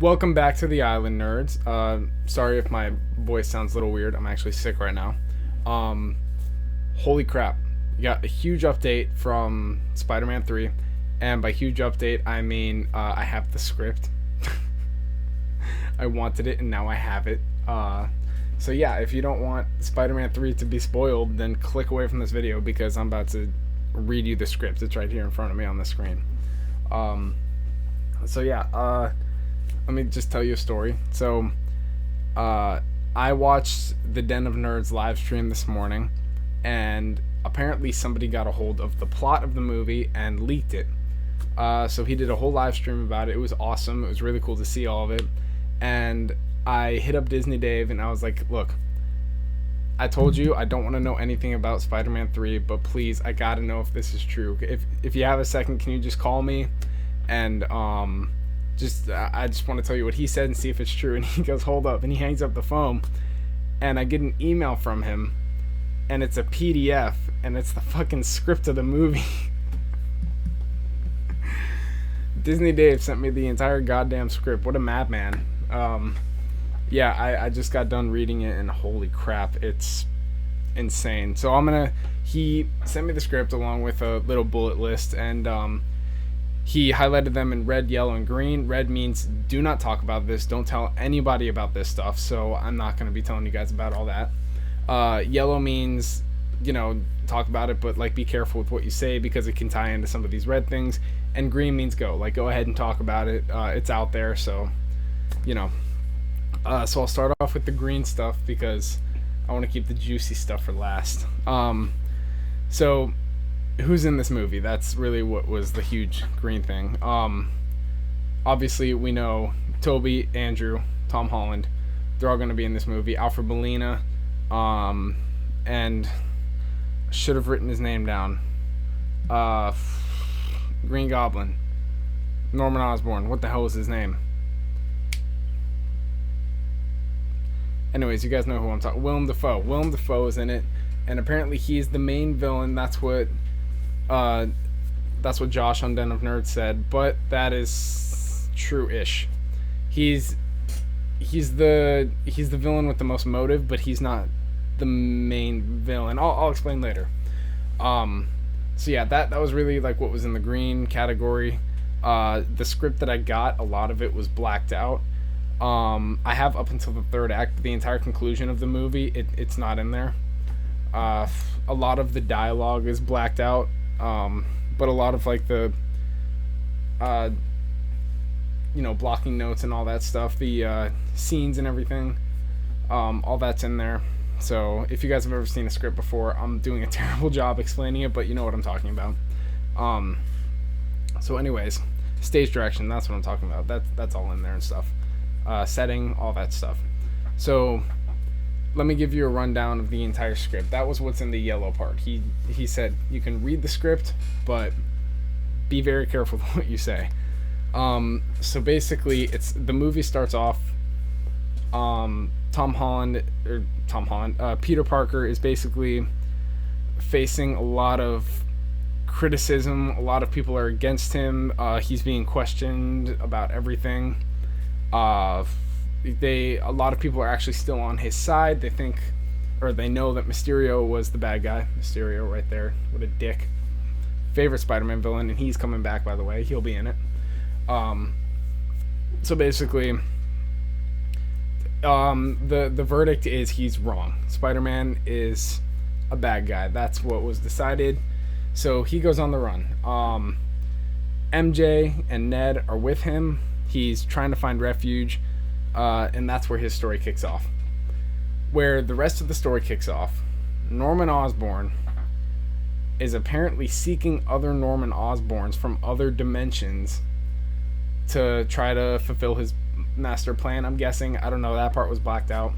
Welcome back to the Island Nerds. Sorry if my voice sounds a little weird. I'm actually sick right now. Um, Holy crap. We got a huge update from Spider-Man 3. And by huge update, I mean I have the script. I wanted it and now I have it. So yeah, if you don't want Spider-Man 3 to be spoiled, then click away from this video because I'm about to read you the script. It's right here in front of me on the screen. So yeah, let me just tell you a story. So, I watched the Den of Nerds live stream this morning, and apparently somebody got a hold of the plot of the movie and leaked it. So he did a whole live stream about it. It was awesome. It was really cool to see all of it. And I hit up Disney Dave, and I was like, look, I told you I don't want to know anything about Spider-Man 3, but please, I gotta know if this is true. If you have a second, can you just call me? And, I just want to tell you what he said and see if it's true. And he goes, hold up, and he hangs up the phone, and I get an email from him, and it's a PDF, and it's the fucking script of the movie. Disney Dave sent me the entire goddamn script. What a madman. Yeah, I just got done reading it, and holy crap, it's insane. So he sent me the script along with a little bullet list, and he highlighted them in red, yellow, and green. Red means do not talk about this. Don't tell anybody about this stuff. So I'm not going to be telling you guys about all that. Yellow means, talk about it, but be careful with what you say because it can tie into some of these red things. And green means go. Go ahead and talk about it. It's out there. So, so I'll start off with the green stuff because I want to keep the juicy stuff for last. So who's in this movie? That's really what was the huge green thing. Obviously we know Toby, Andrew, Tom Holland, they're all going to be in this movie. Alfred Molina, and should have written his name down. Green Goblin, Norman Osborn. What the hell is his name? Anyways, you guys know who I'm talking. Willem Dafoe. Willem Dafoe is in it, and apparently he's the main villain. That's what Josh on Den of Nerds said, but that is true-ish. He's the villain with the most motive, but he's not the main villain. I'll explain later. So yeah, that was really what was in the green category. The script that I got, a lot of it was blacked out. I have up until the third act. The entire conclusion of the movie, it's not in there. A lot of the dialogue is blacked out. But a lot of the blocking notes and all that stuff, the scenes and everything, all that's in there. So if you guys have ever seen a script before, I'm doing a terrible job explaining it, but you know what I'm talking about. So anyways, stage direction, that's what I'm talking about. That's all in there and stuff. Setting, all that stuff. So let me give you a rundown of the entire script. That was what's in the yellow part. He said you can read the script, but be very careful with what you say. So basically, the movie starts off. Peter Parker is basically facing a lot of criticism. A lot of people are against him. He's being questioned about everything. A lot of people are actually still on his side. They think, or they know that Mysterio was the bad guy. Mysterio right there. What a dick. Favorite Spider-Man villain, and he's coming back, by the way. He'll be in it. So basically, the verdict is he's wrong. Spider-Man is a bad guy. That's what was decided. So he goes on the run. MJ and Ned are with him. He's trying to find refuge. And that's where his story kicks off. Where the rest of the story kicks off, Norman Osborn is apparently seeking other Norman Osborns from other dimensions to try to fulfill his master plan, I'm guessing. I don't know, that part was blacked out.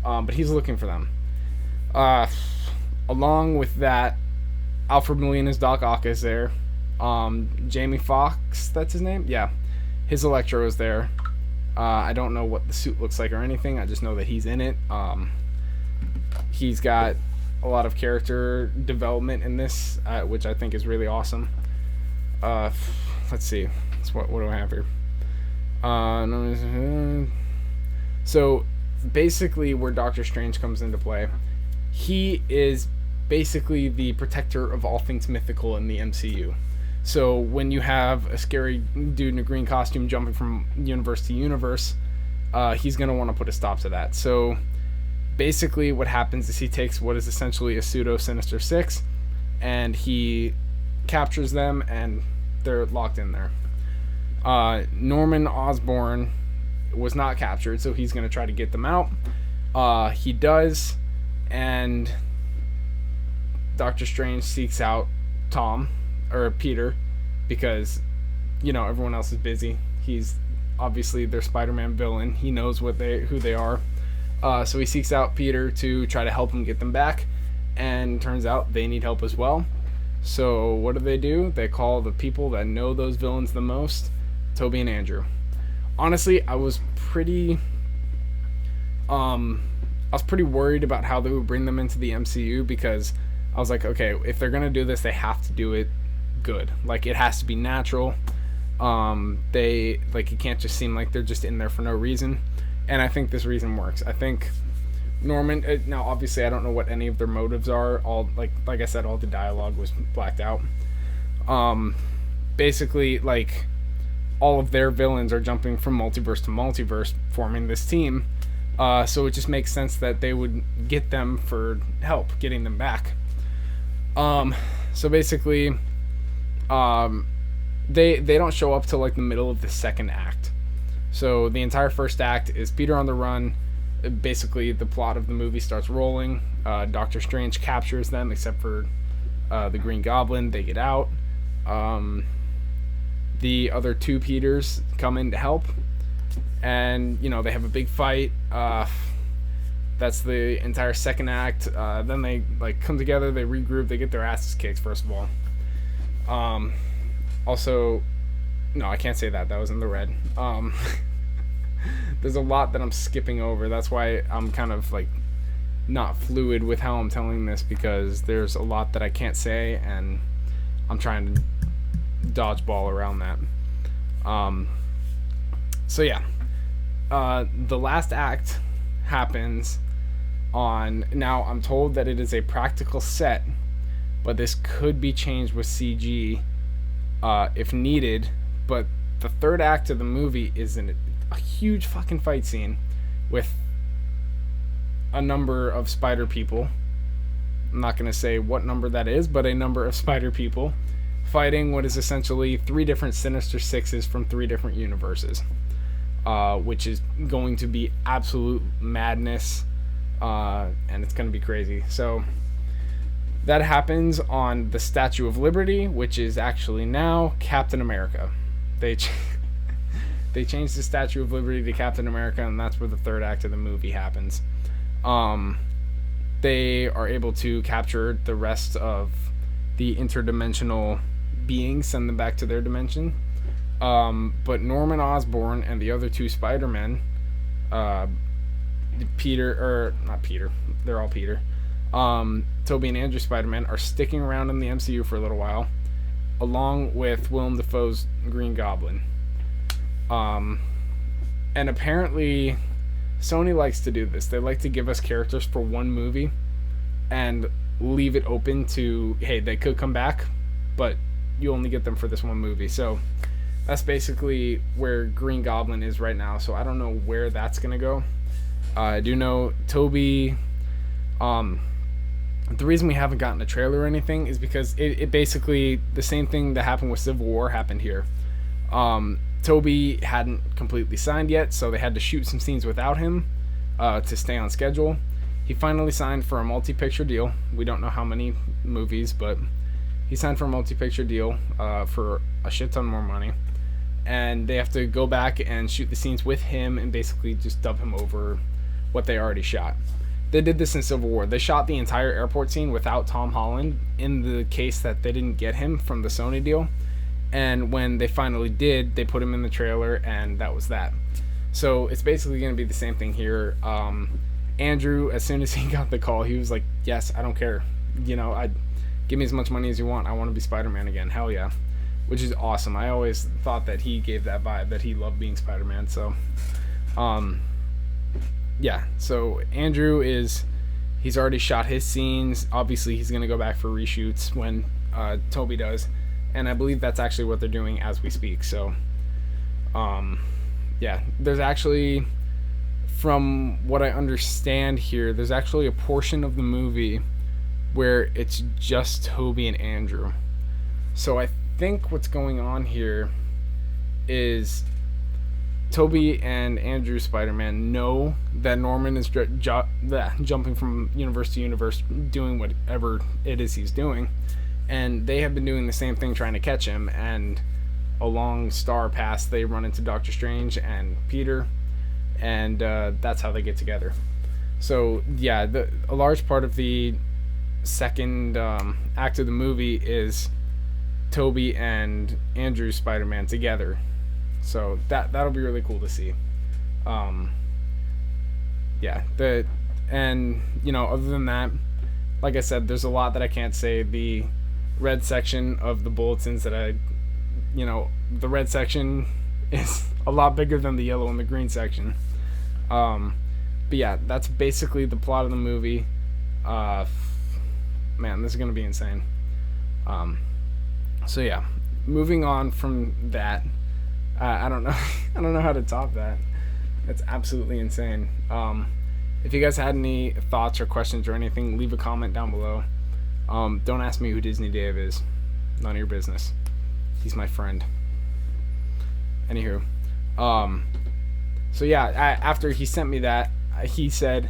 But he's looking for them. Along with that, Alfred Molina's Doc Ock is there. Jamie Foxx, that's his name? Yeah. His Electro is there. I don't know what the suit looks like or anything. I just know that he's in it. He's got a lot of character development in this, which I think is really awesome. Let's see. What do I have here? So basically, where Doctor Strange comes into play, he is basically the protector of all things mythical in the MCU. So when you have a scary dude in a green costume jumping from universe to universe, he's going to want to put a stop to that. So basically what happens is he takes what is essentially a pseudo Sinister Six, and he captures them, and they're locked in there. Norman Osborn was not captured, so he's going to try to get them out. He does, and Doctor Strange seeks out Peter, because everyone else is busy. He's obviously their Spider-Man villain. He knows who they are. So he seeks out Peter to try to help him get them back, and turns out they need help as well. So what do? They call the people that know those villains the most, Toby and Andrew. Honestly, I was pretty worried about how they would bring them into the MCU, because I was like, okay, if they're gonna do this, they have to do it good. Like, it has to be natural. It can't just seem like they're just in there for no reason. And I think this reason works. I think Norman. Now, obviously, I don't know what any of their motives are. All like I said, all the dialogue was blacked out. Basically, like, all of their villains are jumping from multiverse to multiverse, forming this team. So it just makes sense that they would get them for help getting them back. So basically, they don't show up till like the middle of the second act. So the entire first act is Peter on the run. Basically, the plot of the movie starts rolling. Doctor Strange captures them, except for the Green Goblin. They get out. The other two Peters come in to help, and they have a big fight. That's the entire second act. Then they come together, they regroup, they get their asses kicked first of all. Also, no, I can't say that was in the red. There's a lot that I'm skipping over. That's why I'm kind of not fluid with how I'm telling this, because there's a lot that I can't say, and I'm trying to dodgeball around that. So yeah, the last act happens on. Now I'm told that it is a practical set, but this could be changed with CG if needed. But the third act of the movie is a huge fucking fight scene with a number of spider people. I'm not going to say what number that is, but a number of spider people fighting what is essentially 3 different Sinister Sixes from 3 different universes, which is going to be absolute madness, and it's going to be crazy. So that happens on the Statue of Liberty, which is actually now Captain America. They changed the Statue of Liberty to Captain America, and that's where the third act of the movie happens. They are able to capture the rest of the interdimensional beings, send them back to their dimension. But Norman Osborn and the other 2 Spider-Men, not Peter, they're all Peter, Toby and Andrew Spider-Man, are sticking around in the MCU for a little while, along with Willem Dafoe's Green Goblin. And apparently Sony likes to do this. They like to give us characters for one movie and leave it open to, hey, they could come back, but you only get them for this one movie. So that's basically where Green Goblin is right now. So I don't know where that's going to go. I do know Toby, the reason we haven't gotten a trailer or anything is because it basically, the same thing that happened with Civil War happened here. Toby hadn't completely signed yet, so they had to shoot some scenes without him to stay on schedule. He finally signed for a multi-picture deal. We don't know how many movies, but he signed for a multi-picture deal for a shit ton more money. And they have to go back and shoot the scenes with him and basically just dub him over what they already shot. They did this in Civil War. They shot the entire airport scene without Tom Holland in the case that they didn't get him from the Sony deal. And when they finally did, they put him in the trailer, and that was that. So it's basically going to be the same thing here. Andrew, as soon as he got the call, he was like, yes, I don't care. Give me as much money as you want. I want to be Spider-Man again. Hell yeah. which is awesome. I always thought that he gave that vibe that he loved being Spider-Man. So, yeah. So Andrew he's already shot his scenes. Obviously, he's gonna go back for reshoots when Toby does, and I believe that's actually what they're doing as we speak. So, yeah, there's actually, from what I understand here, there's actually a portion of the movie where it's just Toby and Andrew. So I think what's going on here is Toby and Andrew Spider-Man know that Norman is jumping from universe to universe, doing whatever it is he's doing, and they have been doing the same thing trying to catch him. And along Star Pass, they run into Doctor Strange and Peter, and that's how they get together. So yeah, a large part of the second act of the movie is Toby and Andrew Spider-Man together. So that'll be really cool to see. Yeah, and other than that, like I said, there's a lot that I can't say. The red section of the bulletins the red section is a lot bigger than the yellow and the green section. But yeah, that's basically the plot of the movie. Man, this is gonna be insane. So yeah, moving on from that. I don't know. I don't know how to top that. That's absolutely insane. If you guys had any thoughts or questions or anything, leave a comment down below. Don't ask me who Disney Dave is. None of your business. He's my friend. Anywho, so yeah, after he sent me that, he said,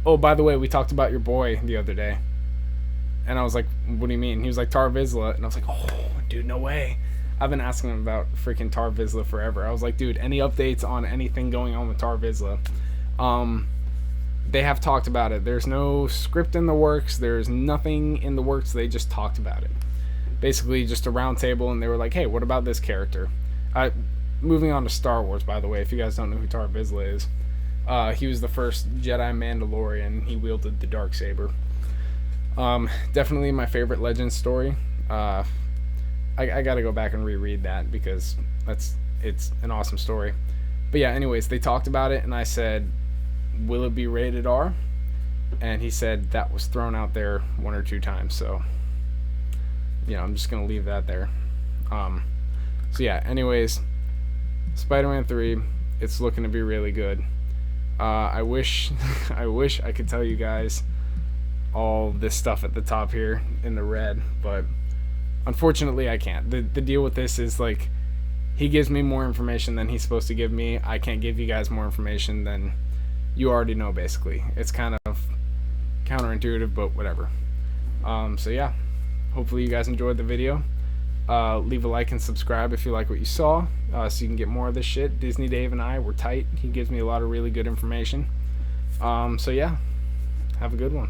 "Oh, by the way, we talked about your boy the other day." And I was like, "What do you mean?" He was like, "Tar Vizsla," and I was like, "Oh, dude, no way." I've been asking him about freaking Tar Vizsla forever. I was like, dude, any updates on anything going on with Tar Vizsla? They have talked about it. There's no script in the works. There's nothing in the works. They just talked about it. Basically, just a round table, and they were like, hey, what about this character? Moving on to Star Wars, by the way, if you guys don't know who Tar Vizsla is. He was the first Jedi Mandalorian. He wielded the Darksaber. Definitely my favorite Legends story. I gotta go back and reread that because it's an awesome story. But yeah, anyways, they talked about it, and I said, will it be rated R? And he said that was thrown out there 1 or 2 times. So I'm just gonna leave that there. So yeah, anyways, Spider-Man 3, it's looking to be really good. I wish I could tell you guys all this stuff at the top here in the red, but unfortunately I can't. The deal with this is, like, he gives me more information than he's supposed to give me. I can't give you guys more information than you already know, basically. It's kind of counterintuitive, but whatever. So yeah, hopefully you guys enjoyed the video. Leave a like and subscribe if you like what you saw, so you can get more of this shit. Disney Dave and I, we're tight. He gives me a lot of really good information. So yeah, have a good one.